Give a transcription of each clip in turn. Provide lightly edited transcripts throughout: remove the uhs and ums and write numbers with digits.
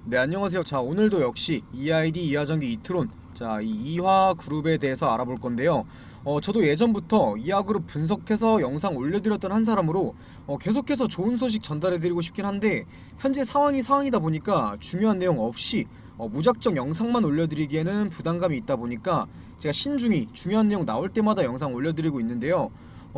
네, 안녕하세요. 자, 오늘도 역시 EID 이하전기 이트론, 자, 이 이화 그룹에 대해서 알아볼 건데요. 저도 예전부터 이하 그룹 분석해서 영상 올려드렸던 한 사람으로 계속해서 좋은 소식 전달해드리고 싶긴 한데, 현재 상황이 상황이다 보니까 중요한 내용 없이 무작정 영상만 올려드리기에는 부담감이 있다 보니까 제가 신중히 중요한 내용 나올 때마다 영상 올려드리고 있는데요.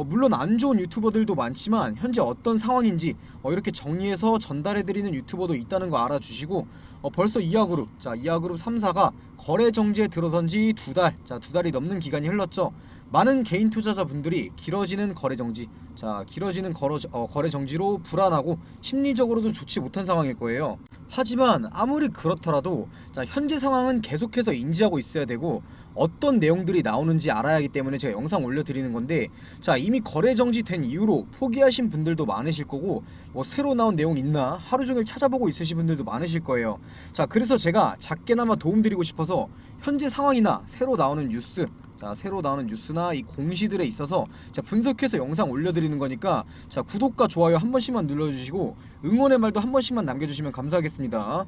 물론 안 좋은 유튜버들도 많지만 현재 어떤 상황인지 이렇게 정리해서 전달해드리는 유튜버도 있다는 거 알아주시고, 벌써 이하그룹, 자, 이하그룹 3사가 거래 정지에 들어선 지 2달, 자, 2달이 넘는 기간이 흘렀죠. 많은 개인 투자자분들이 길어지는 거래 정지, 자, 길어지는 거래 정지로 불안하고 심리적으로도 좋지 못한 상황일 거예요. 하지만 아무리 그렇더라도 자, 현재 상황은 계속해서 인지하고 있어야 되고, 어떤 내용들이 나오는지 알아야 하기 때문에 제가 영상 올려드리는 건데, 자, 이미 거래 정지된 이후로 포기하신 분들도 많으실 거고, 뭐 새로 나온 내용 있나 하루종일 찾아보고 있으신 분들도 많으실 거예요. 자, 그래서 제가 작게나마 도움드리고 싶어서 현재 상황이나 새로 나오는 뉴스, 자, 새로 나오는 뉴스나 이 공시들에 있어서 자, 분석해서 영상 올려드리는 거니까, 자, 구독과 좋아요 한 번씩만 눌러주시고 응원의 말도 한 번씩만 남겨주시면 감사하겠습니다.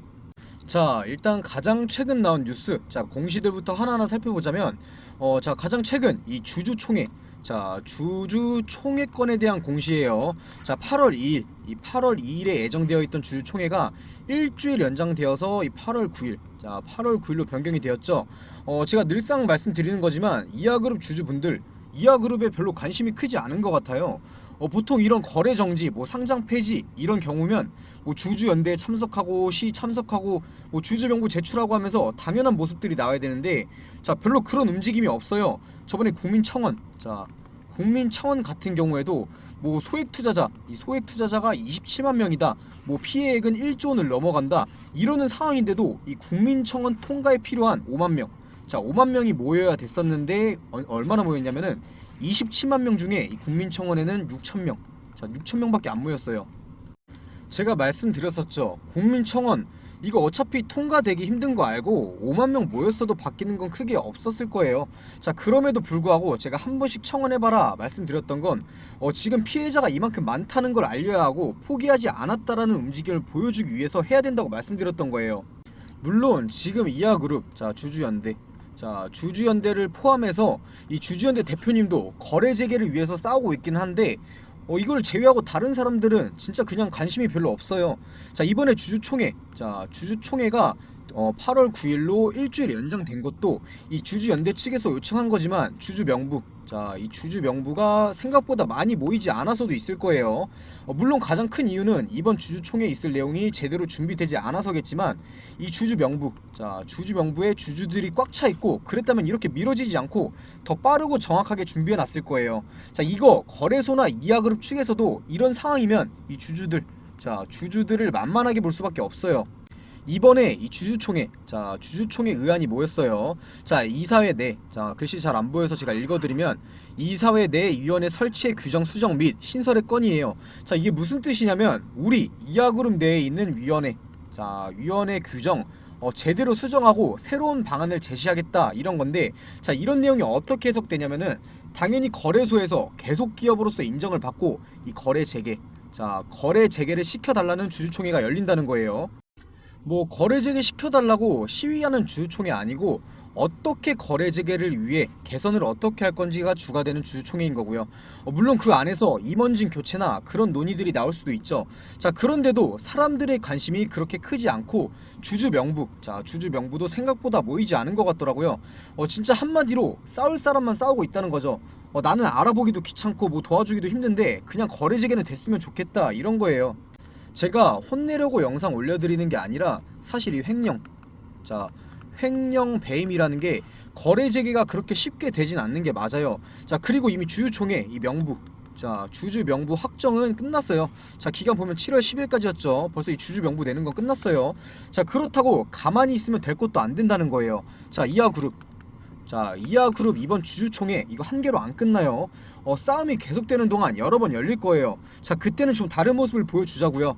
자, 일단 가장 최근 나온 뉴스, 자, 공시들부터 하나하나 살펴보자면, 자, 가장 최근 이 주주총회, 자, 주주총회권에 대한 공시예요. 자, 8월 2일, 이 8월 2일에 예정되어 있던 주주총회가 일주일 연장되어서 이 8월 9일, 자, 8월 9일로 변경이 되었죠. 제가 늘상 말씀드리는 거지만 이하그룹 주주분들, 이하그룹에 별로 관심이 크지 않은 것 같아요. 보통 이런 거래 정지, 뭐 상장 폐지 이런 경우면 뭐 주주연대에 참석하고 시 참석하고 뭐 주주명부 제출하고 하면서 당연한 모습들이 나와야 되는데, 자, 별로 그런 움직임이 없어요. 저번에 국민청원, 자, 국민청원 같은 경우에도 뭐 소액 투자자, 이 소액 투자자가 27만 명이다, 뭐 피해액은 1조 원을 넘어간다 이러는 상황인데도 이 국민청원 통과에 필요한 5만 명, 자, 5만 명이 모여야 됐었는데 얼마나 모였냐면은 27만 명 중에 이 국민청원에는 6천 명, 자, 6천 명밖에 안 모였어요. 제가 말씀드렸었죠. 국민청원 이거 어차피 통과되기 힘든 거 알고 5만 명 모였어도 바뀌는 건 크게 없었을 거예요. 자, 그럼에도 불구하고 제가 한 번씩 청원해봐라 말씀드렸던 건 지금 피해자가 이만큼 많다는 걸 알려야 하고 포기하지 않았다라는 움직임을 보여주기 위해서 해야 된다고 말씀드렸던 거예요. 물론 지금 이하그룹, 자, 주주연대, 자, 주주연대를 포함해서 이 주주연대 대표님도 거래 재개를 위해서 싸우고 있긴 한데, 이걸 제외하고 다른 사람들은 진짜 그냥 관심이 별로 없어요. 자, 이번에 주주총회, 자, 주주총회가 8월 9일로 일주일 연장된 것도 이 주주연대 측에서 요청한 거지만 주주 명부, 자, 이 주주 명부가 생각보다 많이 모이지 않아서도 있을 거예요. 물론 가장 큰 이유는 이번 주주총회에 있을 내용이 제대로 준비되지 않아서겠지만, 이 주주 명부, 자, 주주 명부에 주주들이 꽉 차 있고 그랬다면 이렇게 미뤄지지 않고 더 빠르고 정확하게 준비해 놨을 거예요. 자, 이거 거래소나 이하그룹 측에서도 이런 상황이면 이 주주들, 자, 주주들을 만만하게 볼 수밖에 없어요. 이번에 이 주주총회, 자, 주주총회 의안이 모였어요. 자, 이사회 내, 자, 글씨 잘 안 보여서 제가 읽어드리면, 이사회 내 위원회 설치의 규정 수정 및 신설의 건이에요. 자, 이게 무슨 뜻이냐면 우리 이하그룹 내에 있는 위원회, 자, 위원회 규정 제대로 수정하고 새로운 방안을 제시하겠다 이런 건데, 자, 이런 내용이 어떻게 해석되냐면은 당연히 거래소에서 계속 기업으로서 인정을 받고 이 거래 재개, 자, 거래 재개를 시켜달라는 주주총회가 열린다는 거예요. 뭐 거래 재개 시켜달라고 시위하는 주주총회 아니고 어떻게 거래 재개를 위해 개선을 어떻게 할 건지가 주가 되는 주주총회인 거고요. 물론 그 안에서 임원진 교체나 그런 논의들이 나올 수도 있죠. 자, 그런데도 사람들의 관심이 그렇게 크지 않고 주주 명부, 자, 주주 명부도 생각보다 모이지 않은 것 같더라고요. 진짜 한마디로 싸울 사람만 싸우고 있다는 거죠. 나는 알아보기도 귀찮고 뭐 도와주기도 힘든데 그냥 거래 재개는 됐으면 좋겠다 이런 거예요. 제가 혼내려고 영상 올려드리는 게 아니라 사실 이 횡령, 자, 횡령 배임이라는 게 거래 재개가 그렇게 쉽게 되진 않는 게 맞아요. 자, 그리고 이미 주주총회 이 명부, 자, 주주 명부 확정은 끝났어요. 자, 기간 보면 7월 10일까지였죠. 벌써 이 주주 명부 내는 건 끝났어요. 자, 그렇다고 가만히 있으면 될 것도 안 된다는 거예요. 자, 이하그룹, 자, 이하그룹 이번 주주총회 이거 한 개로 안 끝나요. 싸움이 계속되는 동안 여러 번 열릴 거예요. 자, 그때는 좀 다른 모습을 보여주자고요.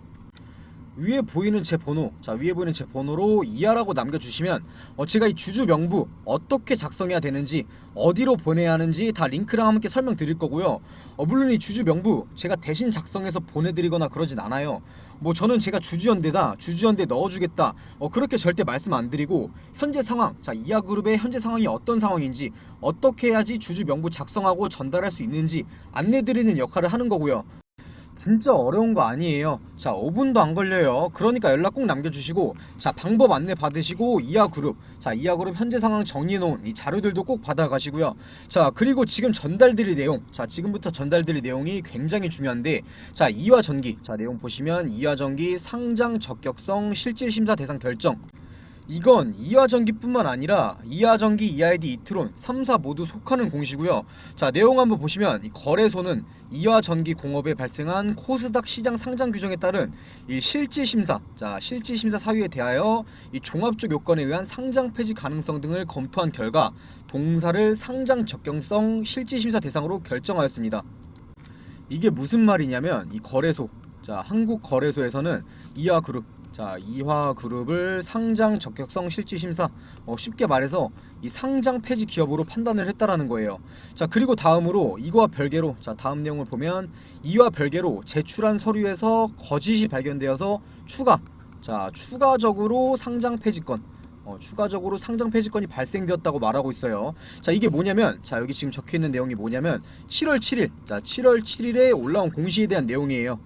위에 보이는 제 번호, 자 위에 보이는 제 번호로 이하라고 남겨주시면 제가 이 주주 명부 어떻게 작성해야 되는지, 어디로 보내야 하는지 다 링크랑 함께 설명드릴 거고요. 물론 이 주주 명부 제가 대신 작성해서 보내드리거나 그러진 않아요. 뭐 저는 제가 주주연대다, 주주연대 넣어주겠다, 그렇게 절대 말씀 안 드리고, 현재 상황, 자 이하그룹의 현재 상황이 어떤 상황인지, 어떻게 해야지 주주 명부 작성하고 전달할 수 있는지 안내드리는 역할을 하는 거고요. 진짜 어려운 거 아니에요. 자 5분도 안 걸려요. 그러니까 연락 꼭 남겨주시고, 자 방법 안내 받으시고, 이하그룹, 자 이하그룹 현재 상황 정리해놓은 이 자료들도 꼭 받아가시고요. 자 그리고 지금 전달드릴 내용, 자 지금부터 전달드릴 내용이 굉장히 중요한데, 자 이화전기, 자 내용 보시면 이화전기 상장 적격성 실질심사 대상 결정, 이건 이하전기뿐만 아니라 이하전기, 이하이디, 이트론 3사 모두 속하는 공시고요. 자 내용 한번 보시면, 이 거래소는 이하전기 공업에 발생한 코스닥 시장 상장 규정에 따른 이 실질심사, 자 실질심사 사유에 대하여 이 종합적 요건에 의한 상장 폐지 가능성 등을 검토한 결과 동사를 상장 적격성 실질심사 대상으로 결정하였습니다. 이게 무슨 말이냐면, 이 거래소, 자 한국거래소에서는 이하그룹, 자 이화그룹을 상장 적격성 실질심사, 쉽게 말해서 이 상장 폐지 기업으로 판단을 했다라는 거예요. 자 그리고 다음으로 이거와 별개로, 자 다음 내용을 보면, 이와 별개로 제출한 서류에서 거짓이 발견되어서 추가적으로 상장 폐지건, 추가적으로 상장 폐지건이 발생되었다고 말하고 있어요. 자 이게 뭐냐면, 자 여기 지금 적혀있는 내용이 뭐냐면 7월 7일, 자 7월 7일에 올라온 공시에 대한 내용이에요.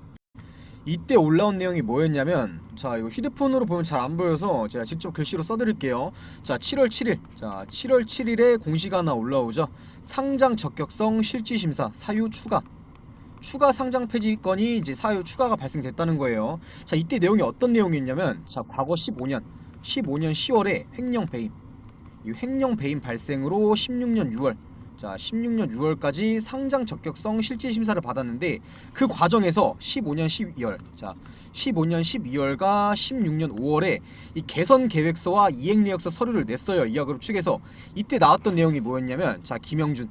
이때 올라온 내용이 뭐였냐면, 자 이거 휴대폰으로 보면 잘 안 보여서 제가 직접 글씨로 써드릴게요. 자 7월 7일, 자 7월 7일에 공시가 하나 올라오죠. 상장 적격성 실질심사 사유 추가 상장 폐지건이 이제 사유 추가가 발생됐다는 거예요. 자 이때 내용이 어떤 내용이었냐면, 자 과거 15년 10월에 횡령 배임, 이 횡령 배임 발생으로 16년 6월, 자 16년 6월까지 상장 적격성 실질심사를 받았는데, 그 과정에서 15년 12월, 자 15년 12월과 16년 5월에 이 개선 계획서와 이행내역서 서류를 냈어요, 이하그룹 측에서. 이때 나왔던 내용이 뭐였냐면, 자 김영준,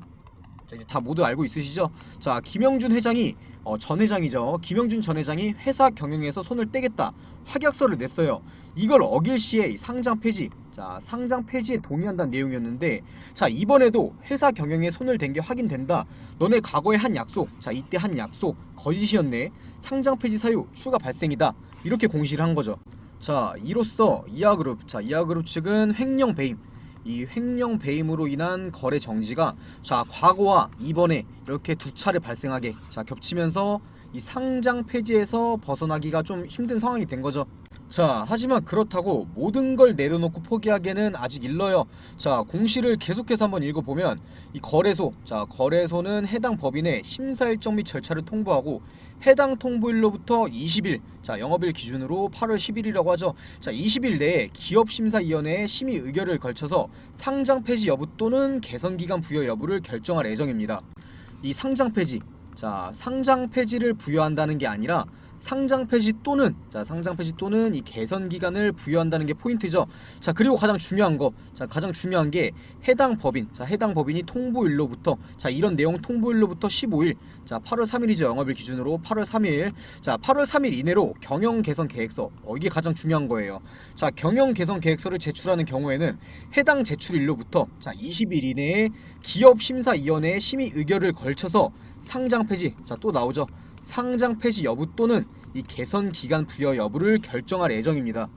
자 이제 다 모두 알고 있으시죠? 자 김영준 회장이 전 회장이죠. 김영준 전 회장이 회사 경영에서 손을 떼겠다 확약서를 냈어요. 이걸 어길 시에 상장 폐지, 자 상장 폐지에 동의한다는 내용이었는데, 자 이번에도 회사 경영에 손을 댄 게 확인된다, 너네 과거에 한 약속, 자 이때 한 약속 거짓이었네, 상장 폐지 사유 추가 발생이다, 이렇게 공시를 한 거죠. 자 이로써 이하그룹, 자 이하그룹 측은 횡령 배임, 이 횡령 배임으로 인한 거래 정지가, 자 과거와 이번에 이렇게 두 차례 발생하게, 자 겹치면서 이 상장 폐지에서 벗어나기가 좀 힘든 상황이 된 거죠. 자 하지만 그렇다고 모든 걸 내려놓고 포기하기에는 아직 일러요. 자 공시를 계속해서 한번 읽어보면, 이 거래소, 자 거래소는 해당 법인의 심사 일정 및 절차를 통보하고, 해당 통보일로부터 20일, 자 영업일 기준으로 8월 10일이라고 하죠. 자 20일 내에 기업심사위원회에 심의 의결을 걸쳐서 상장 폐지 여부 또는 개선기간 부여 여부를 결정할 예정입니다. 이 상장 폐지, 자 상장 폐지를 부여한다는 게 아니라 상장 폐지 또는, 자 상장 폐지 또는 이 개선 기간을 부여한다는 게 포인트죠. 자 그리고 가장 중요한 거, 자 가장 중요한 게 해당 법인, 자 해당 법인이 통보일로부터, 자 이런 내용 통보일로부터 15일, 자 8월 3일이죠. 영업일 기준으로 8월 3일, 자 8월 3일 이내로 경영 개선 계획서, 이게 가장 중요한 거예요. 자 경영 개선 계획서를 제출하는 경우에는 해당 제출일로부터 자 20일 이내에 기업심사위원회의 심의 의결을 걸쳐서 상장 폐지, 자 또 나오죠. 상장 폐지 여부 또는 이 개선 기간 부여 여부를 결정할 예정입니다.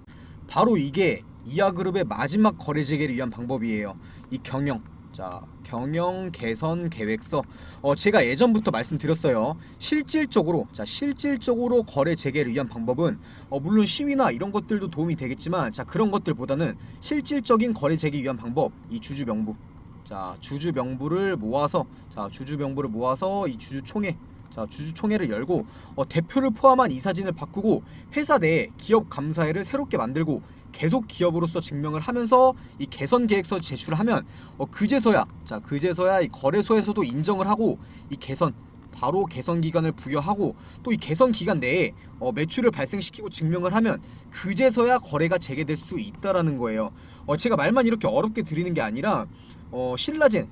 바로 이게 이하그룹의 마지막 거래 재개를 위한 방법이에요. 이 경영, 자 경영 개선 계획서, 제가 예전부터 말씀드렸어요. 실질적으로 거래 재개를 위한 방법은 물론 시위나 이런 것들도 도움이 되겠지만, 자 그런 것들보다는 실질적인 거래 재개 위한 방법, 이 주주 명부, 자 주주 명부를 모아서, 이 주주총회, 자 주주총회를 열고 대표를 포함한 이사진을 바꾸고, 회사 내에 기업 감사회를 새롭게 만들고 계속 기업으로서 증명을 하면서 이 개선 계획서 제출하면 그제서야 이 거래소에서도 인정을 하고, 이 개선, 바로 개선 기간을 부여하고, 또 이 개선 기간 내에 매출을 발생시키고 증명을 하면 그제서야 거래가 재개될 수 있다라는 거예요. 제가 말만 이렇게 어렵게 드리는 게 아니라, 신라젠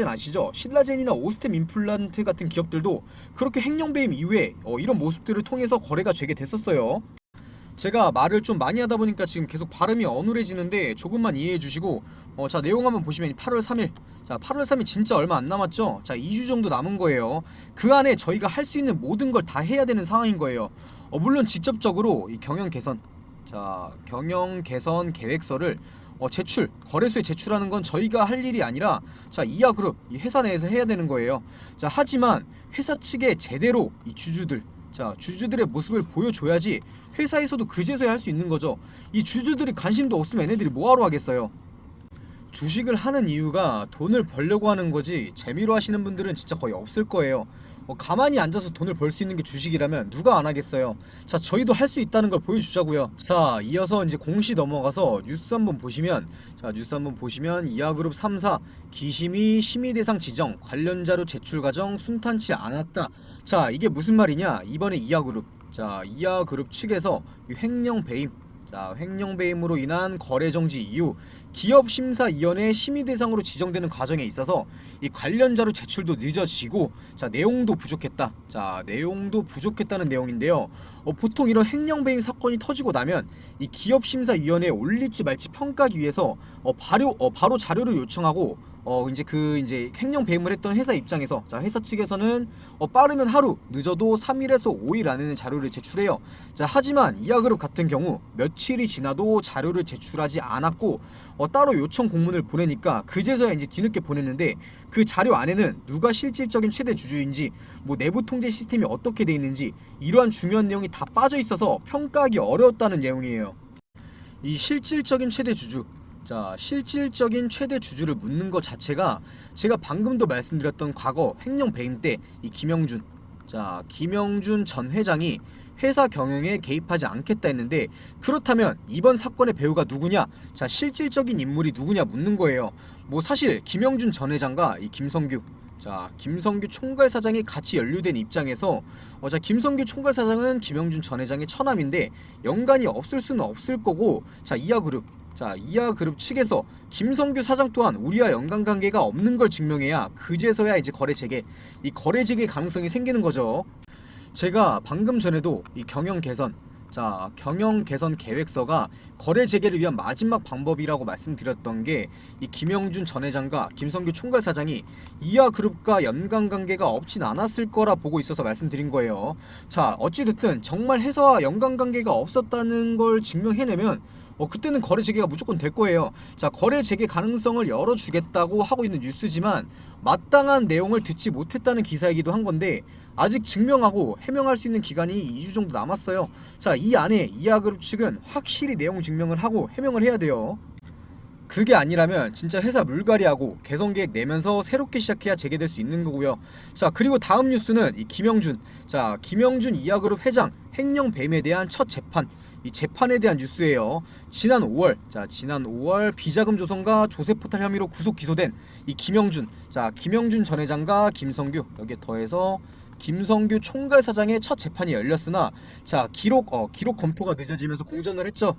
아시죠? 신라젠이나 오스템 임플란트 같은 기업들도 그렇게 횡령 배임 이후에 이런 모습들을 통해서 거래가 재개됐었어요. 제가 말을 좀 많이 하다 보니까 지금 계속 발음이 어눌해지는데 조금만 이해해 주시고, 자, 내용 한번 보시면 8월 3일. 자, 8월 3일 진짜 얼마 안 남았죠? 자, 2주 정도 남은 거예요. 그 안에 저희가 할 수 있는 모든 걸 다 해야 되는 상황인 거예요. 물론 직접적으로 이 경영 개선, 자, 경영 개선 계획서를 거래소에 제출하는 건 저희가 할 일이 아니라, 자, 이하그룹, 이 회사 내에서 해야 되는 거예요. 자, 하지만 회사 측에 제대로 이 주주들, 자, 주주들의 모습을 보여줘야지 회사에서도 그제서야 할 수 있는 거죠. 이 주주들이 관심도 없으면 얘네들이 뭐하러 하겠어요. 주식을 하는 이유가 돈을 벌려고 하는 거지, 재미로 하시는 분들은 진짜 거의 없을 거예요. 가만히 앉아서 돈을 벌 수 있는 게 주식이라면 누가 안 하겠어요. 자, 저희도 할 수 있다는 걸 보여주자고요. 자, 이어서 이제 공시 넘어가서 뉴스 한번 보시면, 자, 뉴스 한번 보시면 이하그룹 3사 기심이 심의 대상 지정 관련 자료 제출 과정 순탄치 않았다. 자, 이게 무슨 말이냐? 이번에 이하그룹, 자, 이하그룹 측에서 횡령 배임, 자, 횡령 배임으로 인한 거래 정지 이후 기업심사위원회 심의 대상으로 지정되는 과정에 있어서 이 관련 자료 제출도 늦어지고, 자, 내용도 부족했다. 자, 내용도 부족했다는 내용인데요. 보통 이런 횡령 배임 사건이 터지고 나면 이 기업심사위원회에 올릴지 말지 평가하기 위해서 바로 자료를 요청하고, 이제 횡령 배임을 했던 회사 입장에서, 자, 회사 측에서는 빠르면 하루, 늦어도 3일에서 5일 안에는 자료를 제출해요. 자, 하지만 이하그룹 같은 경우 며칠이 지나도 자료를 제출하지 않았고, 따로 요청 공문을 보내니까 그제서야 이제 뒤늦게 보냈는데, 그 자료 안에는 누가 실질적인 최대 주주인지, 뭐 내부 통제 시스템이 어떻게 돼 있는지, 이러한 중요한 내용이 다 빠져 있어서 평가하기 어려웠다는 내용이에요. 이 실질적인 최대 주주, 자, 실질적인 최대 주주를 묻는 것 자체가 제가 방금도 말씀드렸던 과거 횡령 배임 때 이 김영준, 자, 김영준 전 회장이 회사 경영에 개입하지 않겠다 했는데, 그렇다면 이번 사건의 배우가 누구냐? 자, 실질적인 인물이 누구냐 묻는 거예요. 뭐 사실 김영준 전 회장과 이 김성규, 자, 김성규 총괄사장이 같이 연루된 입장에서, 자, 김성규 총괄사장은 김영준 전 회장의 처남인데 연관이 없을 수는 없을 거고, 자, 이하그룹, 자, 이하그룹 측에서 김성규 사장 또한 우리와 연관관계가 없는 걸 증명해야 그제서야 이제 거래 재개, 이 거래 재개 가능성이 생기는 거죠. 제가 방금 전에도 이 경영 개선, 자, 경영 개선 계획서가 거래 재개를 위한 마지막 방법이라고 말씀드렸던 게 이 김영준 전 회장과 김성규 총괄사장이 이하그룹과 연관관계가 없진 않았을 거라 보고 있어서 말씀드린 거예요. 자, 어찌됐든 정말 회사와 연관관계가 없었다는 걸 증명해내면 그때는 거래 재개가 무조건 될 거예요. 자, 거래 재개 가능성을 열어주겠다고 하고 있는 뉴스지만 마땅한 내용을 듣지 못했다는 기사이기도 한 건데, 아직 증명하고 해명할 수 있는 기간이 2주 정도 남았어요. 자, 이 안에 이하그룹 측은 확실히 내용 증명을 하고 해명을 해야 돼요. 그게 아니라면 진짜 회사 물갈이하고 개선 계획 내면서 새롭게 시작해야 재개될 수 있는 거고요. 자, 그리고 다음 뉴스는 이 김영준, 자, 김영준 이하그룹 회장 횡령 배임에 대한 첫 재판, 이 재판에 대한 뉴스예요. 지난 5월 비자금 조성과 조세포탈 혐의로 구속 기소된 이 김영준, 자, 김영준 전 회장과 김성규, 여기에 더해서 김성규 총괄사장의 첫 재판이 열렸으나, 자, 기록 검토가 늦어지면서 공전을 했죠.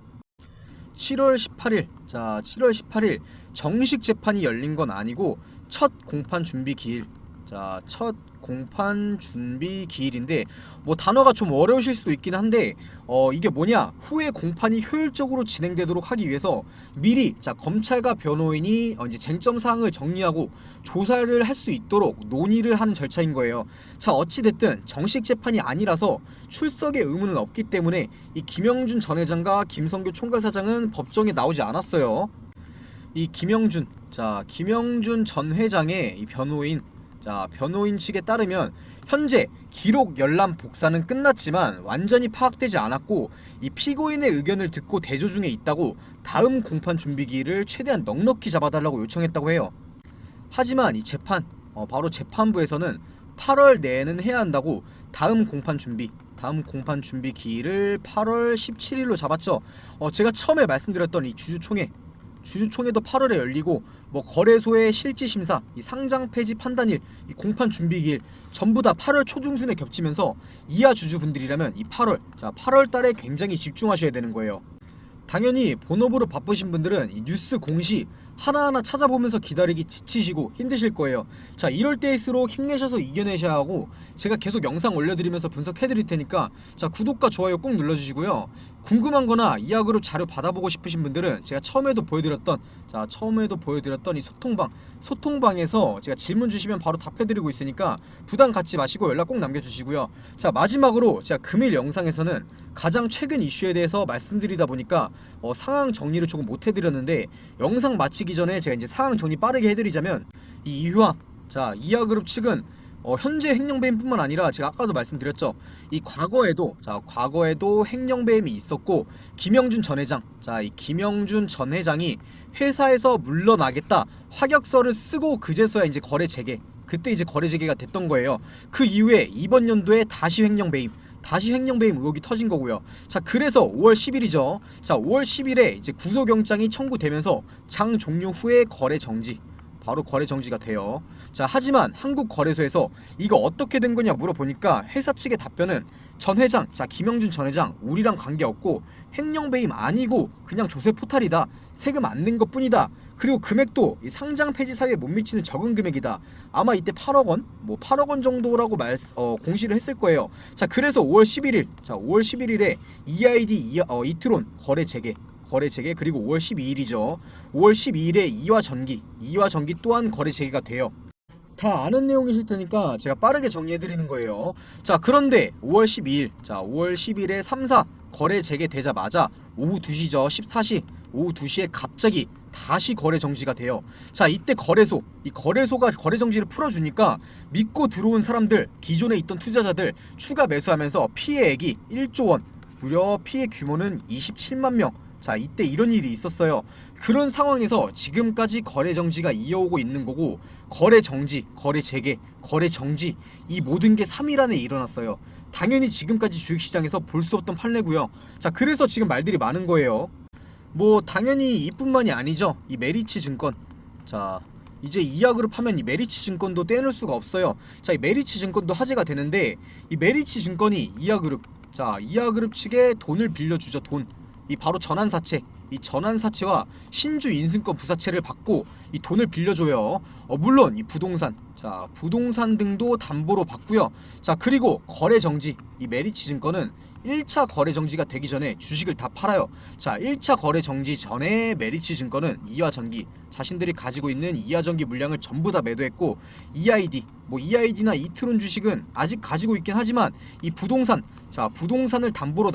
7월 18일, 자, 7월 18일 정식 재판이 열린 건 아니고 첫 공판 준비 기일, 자, 첫 공판 준비 기일인데, 뭐 단어가 좀 어려우실 수도 있긴 한데, 이게 뭐냐, 후에 공판이 효율적으로 진행되도록 하기 위해서 미리, 자, 검찰과 변호인이 이제 쟁점 사항을 정리하고 조사를 할 수 있도록 논의를 하는 절차인 거예요. 자, 어찌됐든 정식 재판이 아니라서 출석의 의무는 없기 때문에 이 김영준 전 회장과 김성규 총괄사장은 법정에 나오지 않았어요. 이 김영준, 자, 김영준 전 회장의 이 변호인, 자, 변호인 측에 따르면 현재 기록 열람 복사는 끝났지만 완전히 파악되지 않았고, 이 피고인의 의견을 듣고 대조 중에 있다고 다음 공판 준비기일을 최대한 넉넉히 잡아달라고 요청했다고 해요. 하지만 이 재판, 바로 재판부에서는 8월 내에는 해야 한다고 다음 공판 준비 기일을 8월 17일로 잡았죠. 제가 처음에 말씀드렸던 이 주주총회도 8월에 열리고, 뭐 거래소의 실질심사, 이 상장 폐지 판단일, 이 공판 준비기일 전부 다 8월 초중순에 겹치면서 이하 주주분들이라면 이 8월, 자, 8월 달에 굉장히 집중하셔야 되는 거예요. 당연히 본업으로 바쁘신 분들은 이 뉴스 공시 하나하나 찾아보면서 기다리기 지치시고 힘드실 거예요. 자, 이럴 때일수록 힘내셔서 이겨내셔야 하고, 제가 계속 영상 올려드리면서 분석해드릴 테니까 자, 구독과 좋아요 꼭 눌러주시고요. 궁금한 거나 이하그룹 자료 받아보고 싶으신 분들은 제가 처음에도 보여드렸던 이 소통방에서 제가 질문 주시면 바로 답해드리고 있으니까 부담 갖지 마시고 연락 꼭 남겨주시고요. 자, 마지막으로 제가 금일 영상에서는 가장 최근 이슈에 대해서 말씀드리다 보니까 상황 정리를 조금 못 해드렸는데, 영상 마치기 전에 제가 이제 상황 정리 빠르게 해드리자면, 이 이화, 자, 이하그룹 측은 현재 횡령배임뿐만 아니라 제가 아까도 말씀드렸죠. 이 과거에도 횡령배임이 있었고, 김영준 전 회장, 자, 이 김영준 전 회장이 회사에서 물러나겠다 확약서를 쓰고 그제서야 이제 거래 재개, 그때 이제 거래 재개가 됐던 거예요. 그 이후에 이번 연도에 다시 횡령배임 의혹이 터진 거고요. 자, 그래서 5월 10일이죠. 자, 5월 10일에 이제 구속영장이 청구되면서 장 종료 후에 거래 정지, 바로 거래 정지가 돼요. 자, 하지만 한국거래소에서 이거 어떻게 된 거냐 물어보니까 회사 측의 답변은, 전 회장, 자, 김영준 전 회장 우리랑 관계없고 횡령배임 아니고 그냥 조세 포탈이다, 세금 안 낸 것 뿐이다, 그리고 금액도 이 상장 폐지 사유에 못 미치는 적은 금액이다, 아마 이때 8억원? 8억원 정도라고 공시를 했을 거예요. 자, 그래서 5월 11일에 EID 이트론 거래 재개, 그리고 5월 12일이죠. 5월 12일에 이화 전기 또한 거래 재개가 돼요. 다 아는 내용이실 테니까 제가 빠르게 정리해드리는 거예요. 자, 그런데 5월 12일에 3사 거래 재개되자마자 오후 2시죠. 14시 오후 2시에 갑자기 다시 거래 정지가 돼요. 자, 이때 거래소가 거래 정지를 풀어주니까 믿고 들어온 사람들, 기존에 있던 투자자들 추가 매수하면서 피해액이 1조 원, 무려 피해 규모는 27만 명. 자, 이때 이런 일이 있었어요. 그런 상황에서 지금까지 거래 정지가 이어오고 있는 거고, 거래 정지, 거래 재개, 거래 정지, 이 모든 게 3일 안에 일어났어요. 당연히 지금까지 주식시장에서 볼 수 없던 판례고요. 자, 그래서 지금 말들이 많은 거예요. 당연히 이뿐만이 아니죠. 이 메리츠 증권, 자, 이제 이하그룹 하면 이 메리츠 증권도 떼놓을 수가 없어요. 자, 이 메리츠 증권도 화제가 되는데, 이 메리츠 증권이 이하그룹 측에 돈을 빌려주죠. 이 바로 전환사채, 이 전환사채와 신주 인수권 부사채를 받고 이 돈을 빌려줘요. 물론 이 부동산 등도 담보로 받고요. 자, 그리고 거래 정지, 이 메리츠 증권은 1차 거래 정지가 되기 전에 주식을 다 팔아요. 자, 1차 거래 정지 전에 메리츠 증권은 이화전기, 자신들이 가지고 있는 이화전기 물량을 전부 다 매도했고, EID나 이트론 주식은 아직 가지고 있긴 하지만 이 부동산을 담보로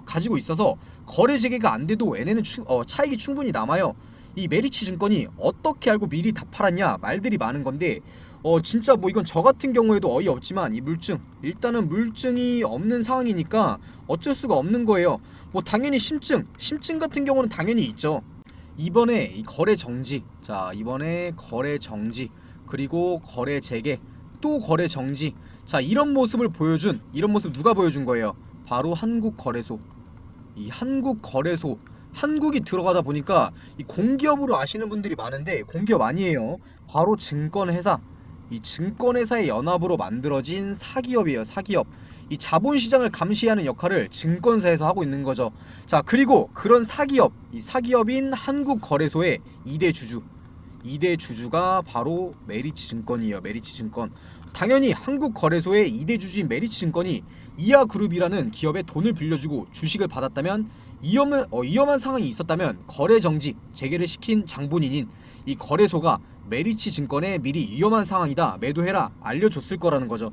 가지고 있어서 거래 재개가 안 돼도 얘네는 차익이 충분히 남아요. 이 메리츠 증권이 어떻게 알고 미리 다 팔았냐 말들이 많은 건데, 진짜 이건 저 같은 경우에도 어이없지만, 이 일단은 물증이 없는 상황이니까 어쩔 수가 없는 거예요. 당연히 심증 같은 경우는 당연히 있죠. 이번에 이 거래 정지, 그리고 거래 재개, 또 거래 정지, 자, 이런 모습 누가 보여준 거예요? 바로 한국거래소. 이 한국거래소, 한국이 들어가다 보니까 이 공기업으로 아시는 분들이 많은데 공기업 아니에요. 바로 증권회사, 이 증권회사의 연합으로 만들어진 사기업이에요. 사기업. 이 자본시장을 감시하는 역할을 증권사에서 하고 있는 거죠. 자, 그리고 그런 이 사기업인 한국거래소의 2대 주주가 바로 메리츠 증권이에요. 메리츠 증권. 당연히 한국거래소의 2대 주주인 메리츠 증권이 이하그룹이라는 기업에 돈을 빌려주고 주식을 받았다면, 위험한 상황이 있었다면 거래 정지, 재개를 시킨 장본인인 이 거래소가 메리츠 증권에 미리 위험한 상황이다, 매도해라, 알려줬을 거라는 거죠.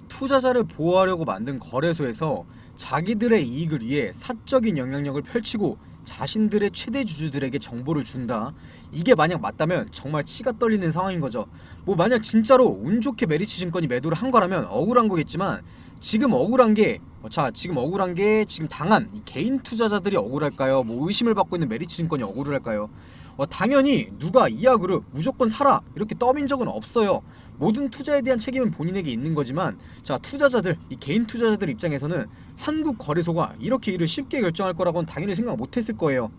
투자자를 보호하려고 만든 거래소에서 자기들의 이익을 위해 사적인 영향력을 펼치고 자신들의 최대 주주들에게 정보를 준다. 이게 만약 맞다면 정말 치가 떨리는 상황인 거죠. 만약 진짜로 운 좋게 메리츠 증권이 매도를 한 거라면 억울한 거겠지만, 지금 억울한 게 지금 당한 이 개인 투자자들이 억울할까요? 의심을 받고 있는 메리츠 증권이 억울할까요? 당연히 누가 이하그룹 무조건 사라 이렇게 떠민 적은 없어요. 모든 투자에 대한 책임은 본인에게 있는 거지만, 자, 이 개인 투자자들 입장에서는 한국거래소가 이렇게 일을 쉽게 결정할 거라고는 당연히 생각 못했을 거예요.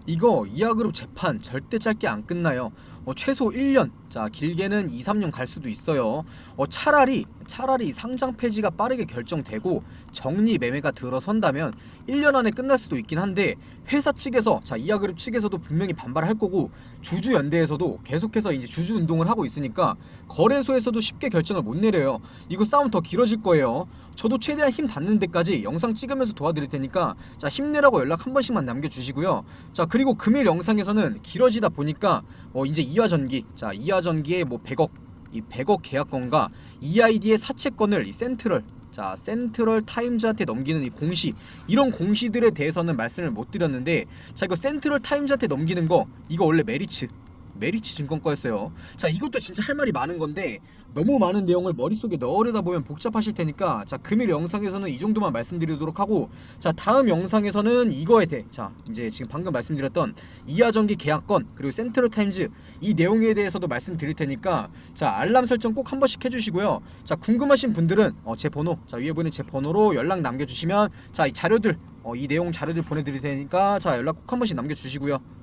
이거 이하그룹 재판 절대 짧게 안 끝나요. 최소 1년, 자 길게는 2, 3년 갈 수도 있어요. 차라리 상장 폐지가 빠르게 결정되고 정리 매매가 들어선다면 1년 안에 끝날 수도 있긴 한데, 회사 측에서, 자 이하그룹 측에서도 분명히 반발할 거고, 주주연대에서도 계속해서 이제 주주 운동을 하고 있으니까 거래소에서도 쉽게 결정을 못 내려요. 이거 싸움 더 길어질 거예요. 저도 최대한 힘 닿는 데까지 영상 찍으면서 도와드릴 테니까 자 힘내라고 연락 한 번씩만 남겨주시고요. 자 그리고 금일 영상에서는 길어지다 보니까 이제 이화전기, 자 이화전기의 뭐 100억, 이 100억 계약건과 EID의 사채권을 이 센트럴 타임즈한테 넘기는 이 공시, 이런 공시들에 대해서는 말씀을 못 드렸는데, 자 이거 센트럴 타임즈한테 넘기는 거, 이거 원래 메리츠 증권거였어요. 자 이것도 진짜 할 말이 많은 건데 너무 많은 내용을 머릿속에 넣으려다 보면 복잡하실 테니까, 자 금일 영상에서는 이 정도만 말씀드리도록 하고, 자 다음 영상에서는 이거에 대해, 자 이제 지금 방금 말씀드렸던 이하전기 계약건 그리고 센트럴타임즈 이 내용에 대해서도 말씀드릴 테니까, 자 알람 설정 꼭 한 번씩 해주시고요. 자 궁금하신 분들은 제 번호, 자 위에 보이는 제 번호로 연락 남겨주시면 자 이 자료들, 이 내용 자료들 보내드릴 테니까 자 연락 꼭 한 번씩 남겨주시고요.